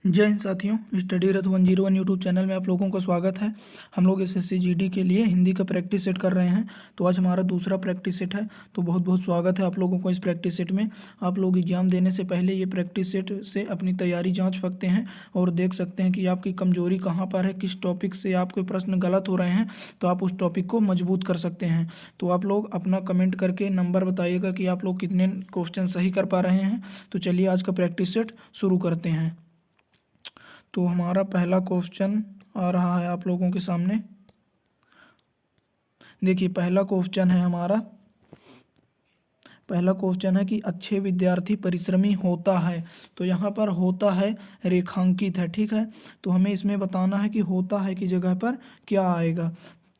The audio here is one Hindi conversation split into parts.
जय हिंद साथियों, स्टडी रथ 101 यूट्यूब चैनल में आप लोगों का स्वागत है। हम लोग एसएससी जीडी के लिए हिंदी का प्रैक्टिस सेट कर रहे हैं। तो आज हमारा दूसरा प्रैक्टिस सेट है। तो बहुत बहुत स्वागत है आप लोगों को इस प्रैक्टिस सेट में। आप लोग एग्जाम देने से पहले ये प्रैक्टिस सेट से अपनी तैयारी जांच सकते हैं और देख सकते हैं कि आपकी कमजोरी कहाँ पर है, किस टॉपिक से आपके प्रश्न गलत हो रहे हैं, तो आप उस टॉपिक को मजबूत कर सकते हैं। तो आप लोग अपना कमेंट करके नंबर बताइएगा कि आप लोग कितने क्वेश्चन सही कर पा रहे हैं। तो चलिए आज का प्रैक्टिस सेट शुरू करते हैं। तो हमारा पहला क्वेश्चन आ रहा है आप लोगों के सामने। देखिए पहला क्वेश्चन है कि अच्छे विद्यार्थी परिश्रमी होता है। तो यहाँ पर होता है रेखांकित है, ठीक है। तो हमें इसमें बताना है कि होता है की जगह पर क्या आएगा।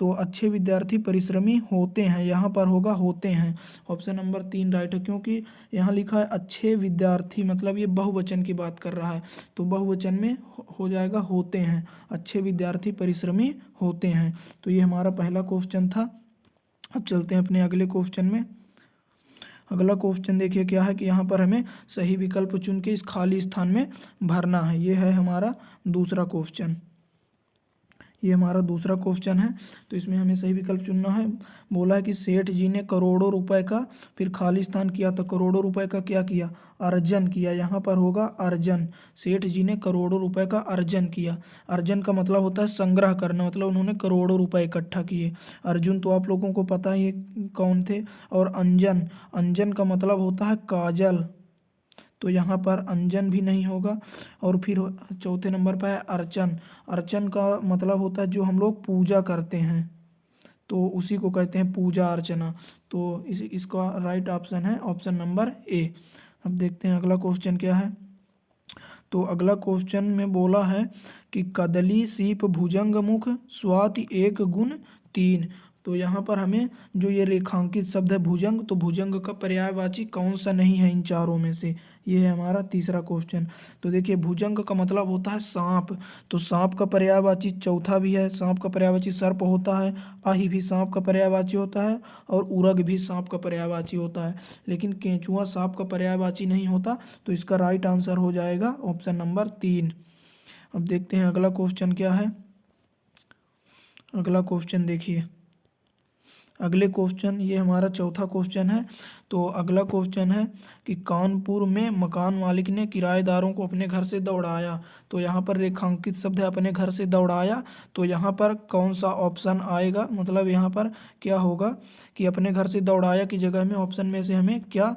तो अच्छे विद्यार्थी परिश्रमी होते हैं, यहाँ पर होगा होते हैं। ऑप्शन नंबर 3 राइट है, क्योंकि यहाँ लिखा है अच्छे विद्यार्थी, मतलब ये बहुवचन की बात कर रहा है। तो बहुवचन में हो जाएगा होते हैं। अच्छे विद्यार्थी परिश्रमी होते हैं। तो ये हमारा पहला क्वेश्चन था। अब चलते हैं अपने अगले क्वेश्चन में। अगला क्वेश्चन देखिए क्या है कि यहाँ पर हमें सही विकल्प चुन के इस खाली स्थान में भरना है। ये है हमारा दूसरा क्वेश्चन। ये हमारा दूसरा क्वेश्चन है। तो इसमें हमें सही विकल्प चुनना है। बोला है कि सेठ जी ने करोड़ों रुपए का, फिर खाली स्थान किया, तो करोड़ों रुपए का क्या किया, अर्जन किया। यहाँ पर होगा अर्जन। सेठ जी ने करोड़ों रुपए का अर्जन किया। अर्जन का मतलब होता है संग्रह करना, मतलब उन्होंने करोड़ों रुपए इकट्ठा किए। अर्जुन तो आप लोगों को पता ही है कौन थे। और अंजन, अंजन का मतलब होता है काजल। तो यहाँ पर अंजन भी नहीं होगा। और फिर चौथे नंबर पर है अर्चन। अर्चन का मतलब होता है जो हम लोग पूजा करते हैं, तो उसी को कहते हैं पूजा अर्चना। तो इसका राइट ऑप्शन है ऑप्शन नंबर ए। अब देखते हैं अगला क्वेश्चन क्या है। तो अगला क्वेश्चन में बोला है कि कदली सीप भुजंग मुख स्वाति एक गुण तीन। तो यहाँ पर हमें जो ये रेखांकित शब्द है भुजंग, तो भुजंग का पर्यायवाची कौन सा नहीं है इन चारों में से। ये है हमारा तीसरा क्वेश्चन। तो देखिए भुजंग का मतलब होता है सांप। तो सांप का पर्यायवाची चौथा भी है। सांप का पर्यायवाची सर्प होता है। आही भी सांप का पर्यायवाची होता है। और उरग भी सांप का पर्यायवाची होता है। लेकिन केंचुआ सांप का पर्यायवाची नहीं होता। तो इसका राइट आंसर हो जाएगा ऑप्शन नंबर 3। अब देखते हैं अगला क्वेश्चन क्या है। अगला क्वेश्चन देखिए, अगले क्वेश्चन, ये हमारा चौथा क्वेश्चन है। तो अगला क्वेश्चन है कि कानपुर में मकान मालिक ने किराएदारों को अपने घर से दौड़ाया। तो यहाँ पर रेखांकित शब्द है अपने घर से दौड़ाया। तो यहाँ पर कौन सा ऑप्शन आएगा, मतलब यहाँ पर क्या होगा कि अपने घर से दौड़ाया की जगह में ऑप्शन में से हमें क्या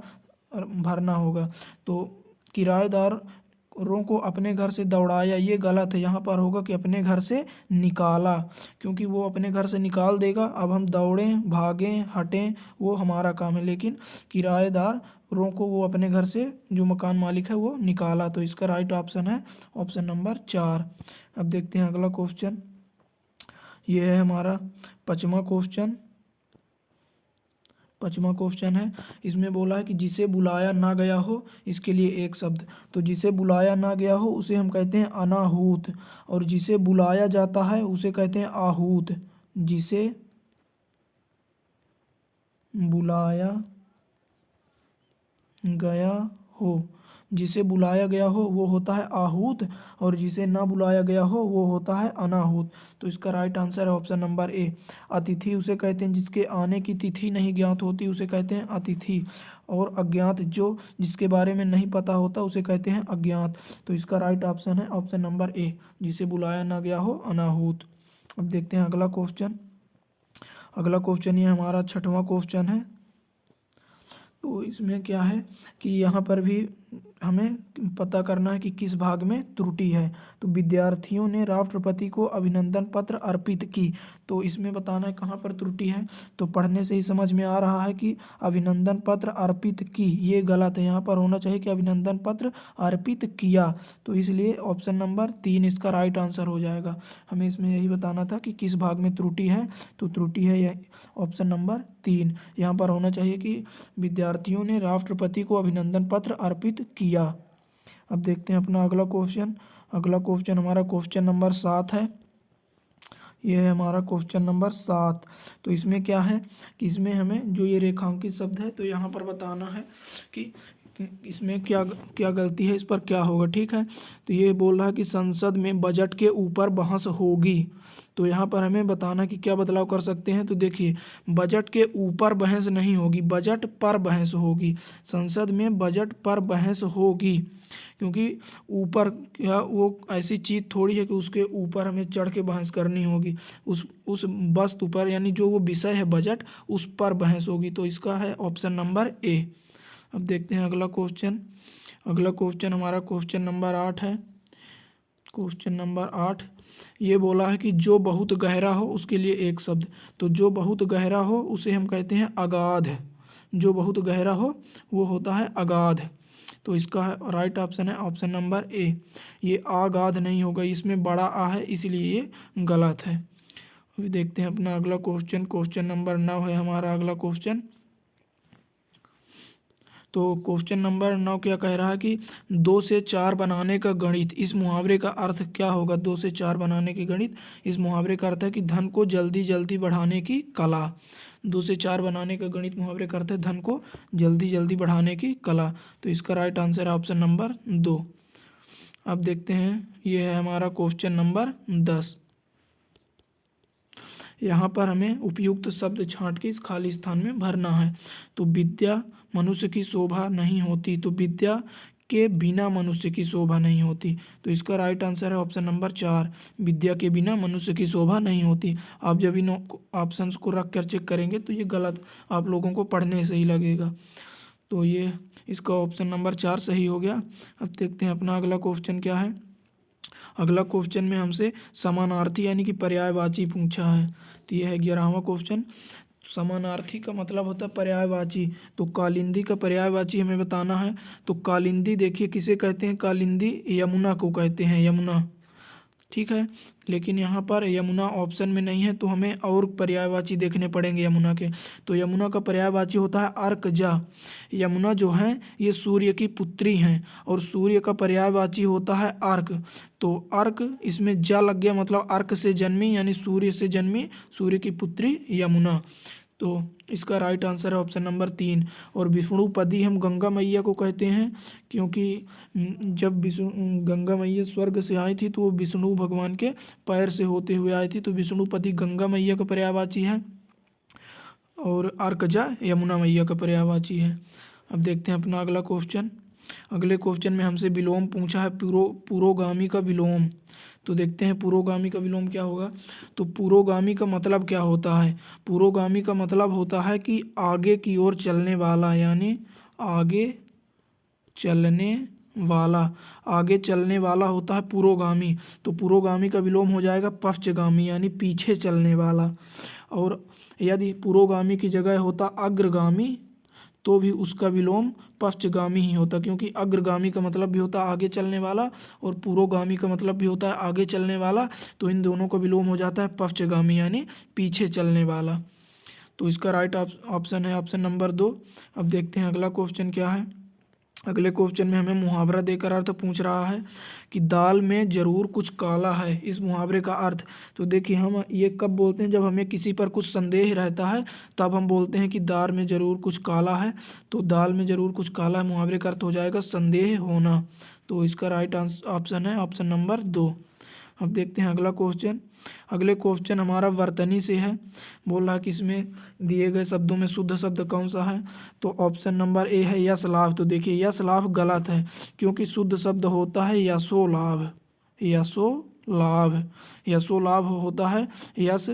भरना होगा। तो किराएदार रों को अपने घर से दौड़ाया, ये गलत है। यहाँ पर होगा कि अपने घर से निकाला, क्योंकि वो अपने घर से निकाल देगा। अब हम दौड़ें, भागें, हटें, वो हमारा काम है। लेकिन किराएदार रों को वो अपने घर से, जो मकान मालिक है, वो निकाला। तो इसका राइट ऑप्शन है ऑप्शन नंबर 4। अब देखते हैं अगला क्वेश्चन। ये है हमारा पाँचवा क्वेश्चन। पाँचवा क्वेश्चन है। इसमें बोला है कि जिसे बुलाया ना गया हो, इसके लिए एक शब्द। तो जिसे बुलाया ना गया हो उसे हम कहते हैं अनाहूत। और जिसे बुलाया जाता है उसे कहते हैं आहूत। जिसे बुलाया गया हो, जिसे बुलाया गया हो वो होता है आहूत। और जिसे ना बुलाया गया हो वो होता है अनाहूत। तो इसका राइट आंसर है ऑप्शन नंबर ए। अतिथि उसे कहते हैं जिसके आने की तिथि नहीं ज्ञात होती, उसे कहते हैं अतिथि। और अज्ञात, जो जिसके बारे में नहीं पता होता, उसे कहते हैं अज्ञात। तो इसका राइट ऑप्शन है ऑप्शन नंबर ए, जिसे बुलाया ना गया हो अनाहूत। अब देखते हैं अगला क्वेश्चन। अगला क्वेश्चन ये हमारा छठवां क्वेश्चन है। तो इसमें क्या है कि यहाँ पर भी हमें पता करना है कि किस भाग में त्रुटि है। तो विद्यार्थियों ने राष्ट्रपति को अभिनंदन पत्र अर्पित की। तो इसमें बताना है कहाँ पर त्रुटि है। तो पढ़ने से ही समझ में आ रहा है कि अभिनंदन पत्र अर्पित की, ये गलत है। यहाँ पर होना चाहिए कि अभिनंदन पत्र अर्पित किया। तो इसलिए ऑप्शन नंबर 3 इसका राइट आंसर हो जाएगा। हमें इसमें यही बताना था कि किस भाग में त्रुटि है। तो त्रुटि है यह ऑप्शन नंबर 3। यहाँ पर होना चाहिए कि विद्यार्थियों ने राष्ट्रपति को अभिनंदन पत्र अर्पित किया। अब देखते हैं अपना अगला क्वेश्चन। अगला क्वेश्चन हमारा क्वेश्चन नंबर 7 है। यह है हमारा क्वेश्चन नंबर 7। तो इसमें क्या है कि इसमें हमें जो ये रेखांकित शब्द है, तो यहाँ पर बताना है कि इसमें क्या क्या गलती है, इस पर क्या होगा, ठीक है। तो ये बोल रहा है कि संसद में बजट के ऊपर बहस होगी। तो यहाँ पर हमें बताना कि क्या बदलाव कर सकते हैं। तो देखिए, बजट के ऊपर बहस नहीं होगी, बजट पर बहस होगी। संसद में बजट पर बहस होगी, क्योंकि ऊपर क्या वो ऐसी चीज़ थोड़ी है कि उसके ऊपर हमें चढ़ के बहस करनी होगी। उस वस्तु पर, यानी जो वो विषय है बजट, उस पर बहस होगी। तो इसका है ऑप्शन नंबर ए। अब देखते हैं अगला क्वेश्चन। अगला क्वेश्चन हमारा क्वेश्चन नंबर 8 है। क्वेश्चन नंबर 8 ये बोला है कि जो बहुत गहरा हो उसके लिए एक शब्द। तो जो बहुत गहरा हो उसे हम कहते हैं अगाध। जो बहुत गहरा हो वो होता है अगाध। तो इसका राइट ऑप्शन है ऑप्शन नंबर ए। ये अगाध नहीं होगा, इसमें बड़ा आ है, इसलिए ये गलत है। अभी देखते हैं अपना अगला क्वेश्चन। क्वेश्चन नंबर 9 है हमारा अगला क्वेश्चन। तो क्वेश्चन नंबर 9 क्या कह रहा है कि 2 से 4 बनाने का गणित, इस मुहावरे का अर्थ क्या होगा। 2 से 4 बनाने के गणित, इस मुहावरे का अर्थ है कि धन को जल्दी जल्दी बढ़ाने की कला। 2 से 4 बनाने का गणित मुहावरे का अर्थ है धन को जल्दी जल्दी बढ़ाने की कला। तो इसका राइट आंसर है ऑप्शन नंबर 2। अब देखते हैं, ये है हमारा क्वेश्चन नंबर 10। यहाँ पर हमें उपयुक्त शब्द छांट के इस खाली स्थान में भरना है। तो विद्या मनुष्य की शोभा नहीं होती। तो विद्या के बिना मनुष्य की शोभा नहीं होती। तो इसका राइट आंसर है ऑप्शन नंबर 4। विद्या के बिना मनुष्य की शोभा नहीं होती। आप जब इन ऑप्शंस को रख कर चेक करेंगे तो ये गलत आप लोगों को पढ़ने से ही लगेगा। तो ये इसका ऑप्शन नंबर 4 सही हो गया। अब देखते हैं अपना अगला क्वेश्चन क्या है। अगला क्वेश्चन में हमसे समानार्थी यानी कि पर्यायवाची पूछा है। तो ये है 11वां क्वेश्चन। समानार्थी का मतलब होता है पर्यायवाची। तो कालिंदी का पर्यायवाची हमें बताना है। तो कालिंदी देखिए किसे कहते हैं, कालिंदी यमुना को कहते हैं, यमुना, ठीक है। लेकिन यहाँ पर यमुना ऑप्शन में नहीं है, तो हमें और पर्यायवाची देखने पड़ेंगे यमुना के। तो यमुना का पर्यायवाची होता है अर्कजा। यमुना जो है ये सूर्य की पुत्री हैं, और सूर्य का पर्यायवाची होता है अर्क। तो अर्क इसमें जा लग गया, मतलब अर्क से जन्मी, यानी सूर्य से जन्मी, सूर्य की पुत्री यमुना। तो इसका राइट आंसर है ऑप्शन नंबर 3। और विष्णुपदी हम गंगा मैया को कहते हैं, क्योंकि जब विष्णु गंगा मैया स्वर्ग से आई थी तो वो विष्णु भगवान के पैर से होते हुए आई थी। तो विष्णुपदी गंगा मैया का पर्यायवाची है, और अर्कजा यमुना मैया का पर्यायवाची है। अब देखते हैं अपना अगला क्वेश्चन। अगले क्वेश्चन में हमसे विलोम पूछा है, पुरोगामी का विलोम। तो देखते हैं पुरोगामी का विलोम क्या होगा। तो पुरोगामी का मतलब क्या होता है। पुरोगामी का मतलब होता है कि आगे की ओर चलने वाला, यानी आगे चलने वाला, आगे चलने वाला होता है पुरोगामी। तो पुरोगामी का विलोम हो जाएगा पश्चगामी, यानी पीछे चलने वाला। और यदि पुरोगामी की जगह होता अग्रगामी तो भी उसका विलोम पश्चगामी ही होता, क्योंकि अग्रगामी का मतलब भी होता है आगे चलने वाला, और पुरोगामी का मतलब भी होता है आगे चलने वाला। तो इन दोनों का विलोम हो जाता है पश्चगामी, यानी पीछे चलने वाला। तो इसका राइट ऑप्शन है ऑप्शन नंबर 2। अब देखते हैं अगला क्वेश्चन क्या है। अगले क्वेश्चन में हमें मुहावरा देकर अर्थ पूछ रहा है कि दाल में जरूर कुछ काला है, इस मुहावरे का अर्थ। तो देखिए, हम ये कब बोलते हैं, जब हमें किसी पर कुछ संदेह रहता है तब हम बोलते हैं कि दाल में जरूर कुछ काला है। तो दाल में जरूर कुछ काला है मुहावरे का अर्थ हो जाएगा संदेह होना। तो इसका राइट ऑप्शन है ऑप्शन नंबर 2। अब देखते हैं अगला क्वेश्चन। अगले क्वेश्चन हमारा वर्तनी से है। बोल रहा है कि इसमें दिए गए शब्दों में शुद्ध शब्द कौन सा है। तो ऑप्शन नंबर ए है यश लाभ। तो देखिए, यश लाभ गलत है, क्योंकि शुद्ध शब्द होता है यशो लाभ। यशो लाभ, यशो लाभ होता है यश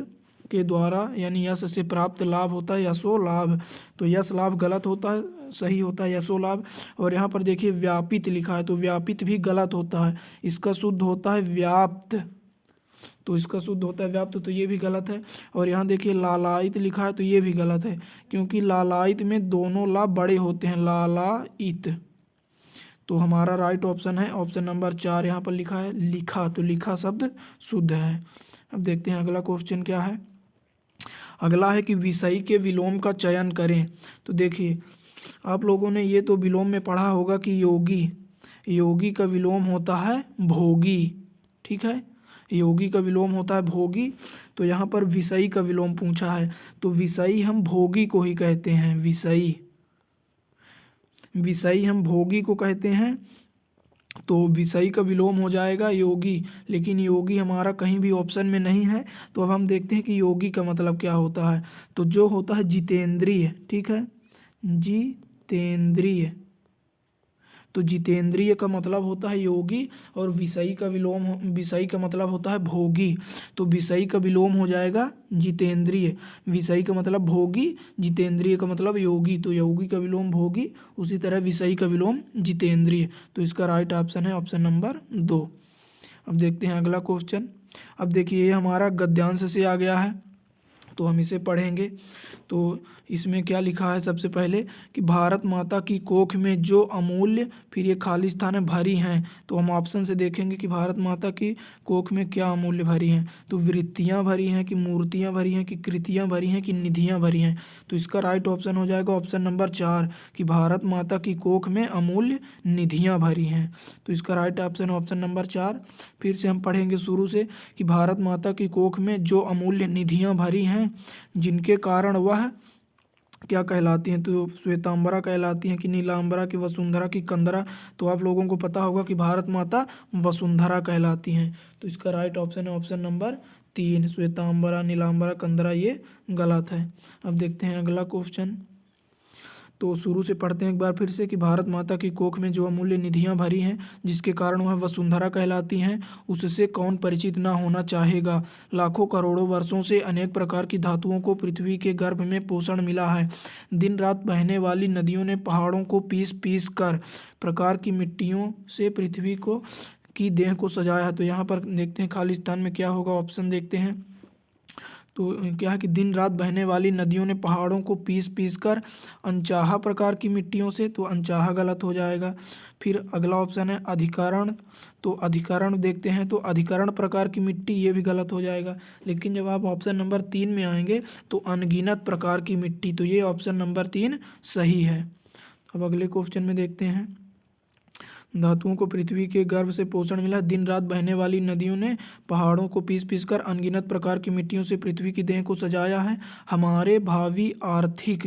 के द्वारा, यानी यश से प्राप्त लाभ होता है यशो लाभ। तो यश लाभ गलत होता है, सही होता है यशो लाभ। और यहाँ पर देखिए व्यापित लिखा है, तो व्यापित भी गलत होता है, इसका शुद्ध होता है व्याप्त। तो इसका शुद्ध होता है व्याप्त, तो ये भी गलत है। और यहाँ देखिए लालायित लिखा है, तो ये भी गलत है, क्योंकि लालायित में दोनों ला बड़े होते हैं, लालायित। तो हमारा राइट ऑप्शन है ऑप्शन नंबर 4। यहाँ पर लिखा है लिखा, तो लिखा शब्द शुद्ध है। अब देखते हैं अगला क्वेश्चन क्या है। अगला है कि विषयी के विलोम का चयन करें। तो देखिए, आप लोगों ने ये तो विलोम में पढ़ा होगा कि योगी, योगी का विलोम होता है भोगी, ठीक है, योगी का विलोम होता है भोगी। तो यहाँ पर विषयी का विलोम पूछा है, तो विषयी हम भोगी को ही कहते हैं, विषयी। विषयी हम भोगी को कहते हैं, तो विषयी का विलोम हो जाएगा योगी, लेकिन योगी हमारा कहीं भी ऑप्शन में नहीं है। तो अब हम देखते हैं कि योगी का मतलब क्या होता है। तो जो होता है जितेंद्रिय, ठीक है, जितेंद्रिय। तो जितेंद्रिय का मतलब होता है योगी, और विषयी का विलोम, विषयी का मतलब होता है भोगी। तो विषयी का विलोम हो जाएगा जितेंद्रिय, विषयी का मतलब भोगी, जितेंद्रिय का मतलब योगी। तो योगी का विलोम भोगी, उसी तरह विषयी का विलोम जितेंद्रिय। तो इसका राइट ऑप्शन है ऑप्शन नंबर 2। अब देखते हैं अगला क्वेश्चन। अब देखिए ये हमारा गद्यांश से आ गया है, तो हम इसे पढ़ेंगे। तो इसमें क्या लिखा है, सबसे पहले कि भारत माता की कोख में जो अमूल्य, फिर ये खाली स्थान है, भरी हैं। तो हम ऑप्शन से देखेंगे कि भारत माता की कोख में क्या अमूल्य भरी हैं। तो वृत्तियां भरी हैं, कि मूर्तियां भरी हैं, कि कृतियां भरी हैं, कि निधियां भरी हैं। तो इसका राइट ऑप्शन हो जाएगा ऑप्शन नंबर 4, कि भारत माता की कोख में अमूल्य निधियां भरी हैं। तो इसका राइट ऑप्शन है ऑप्शन नंबर 4। फिर से हम पढ़ेंगे शुरू से कि भारत माता की कोख में जो अमूल्य निधियां भरी हैं, जिनके कारण वह क्या कहलाती हैं। तो श्वेतांबरा कहलाती हैं, कि नीलांबरा, की वसुंधरा, की कंदरा। तो आप लोगों को पता होगा कि भारत माता वसुंधरा कहलाती हैं। तो इसका राइट ऑप्शन है ऑप्शन नंबर 3, श्वेतांबरा, नीलांबरा, कंदरा ये गलत है। अब देखते हैं अगला क्वेश्चन। तो शुरू से पढ़ते हैं एक बार फिर से कि भारत माता की कोख में जो अमूल्य निधियां भरी हैं, जिसके कारण वह वसुंधरा कहलाती हैं, उससे कौन परिचित ना होना चाहेगा। लाखों करोड़ों वर्षों से अनेक प्रकार की धातुओं को पृथ्वी के गर्भ में पोषण मिला है। दिन रात बहने वाली नदियों ने पहाड़ों को पीस पीस कर प्रकार की मिट्टियों से पृथ्वी को की देह को सजाया है। तो यहाँ पर देखते हैं खालिस्तान में क्या होगा, ऑप्शन देखते हैं। तो क्या है कि दिन रात बहने वाली नदियों ने पहाड़ों को पीस पीस कर अनचाहा प्रकार की मिट्टियों से, तो अनचाहा गलत हो जाएगा। फिर अगला ऑप्शन है अधिकरण। तो अधिकरण देखते हैं, तो अधिकरण प्रकार की मिट्टी, ये भी गलत हो जाएगा। लेकिन जब आप ऑप्शन नंबर 3 में आएंगे तो अनगिनत प्रकार की मिट्टी, तो ये ऑप्शन नंबर 3 सही है। अब अगले क्वेश्चन में देखते हैं। धातुओं को पृथ्वी के गर्भ से पोषण मिला। दिन रात बहने वाली नदियों ने पहाड़ों को पीस पीस कर अनगिनत प्रकार की मिट्टियों से पृथ्वी की देह को सजाया है। हमारे भावी आर्थिक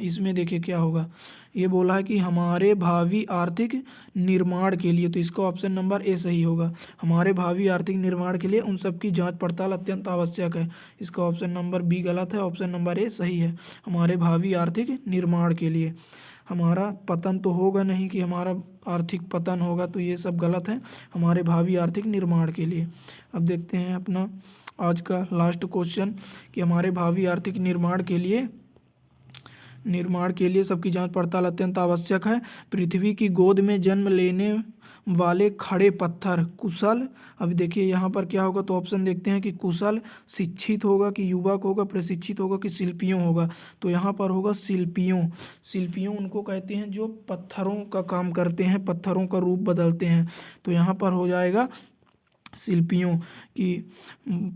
इसमें देखिए क्या होगा, ये बोला है कि हमारे भावी आर्थिक निर्माण के लिए। तो इसका ऑप्शन नंबर ए सही होगा। हमारे भावी आर्थिक निर्माण के लिए उन सब की जांच पड़ताल अत्यंत आवश्यक है। इसका ऑप्शन नंबर बी गलत है, ऑप्शन नंबर ए सही है। हमारे भावी आर्थिक निर्माण के लिए, हमारा पतन तो होगा नहीं कि हमारा आर्थिक पतन होगा, तो ये सब गलत है। हमारे भावी आर्थिक निर्माण के लिए। अब देखते हैं अपना आज का लास्ट क्वेश्चन कि हमारे भावी आर्थिक निर्माण के लिए सबकी जांच पड़ताल अत्यंत आवश्यक है। पृथ्वी की गोद में जन्म लेने वाले खड़े पत्थर कुशल। अब देखिए यहाँ पर क्या होगा, तो ऑप्शन देखते हैं कि कुशल, शिक्षित होगा, कि युवक होगा, प्रशिक्षित होगा, कि शिल्पियों होगा। तो यहाँ पर होगा शिल्पियों। शिल्पियों उनको कहते हैं जो पत्थरों का काम करते हैं, पत्थरों का रूप बदलते हैं। तो यहाँ पर हो जाएगा शिल्पियों की।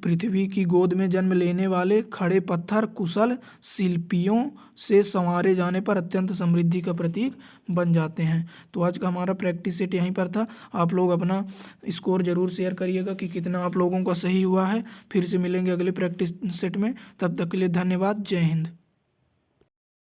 पृथ्वी की गोद में जन्म लेने वाले खड़े पत्थर कुशल शिल्पियों से संवारे जाने पर अत्यंत समृद्धि का प्रतीक बन जाते हैं। तो आज का हमारा प्रैक्टिस सेट यहीं पर था। आप लोग अपना स्कोर जरूर शेयर करिएगा कि कितना आप लोगों का सही हुआ है। फिर से मिलेंगे अगले प्रैक्टिस सेट में, तब तक के लिए धन्यवाद। जय हिंद।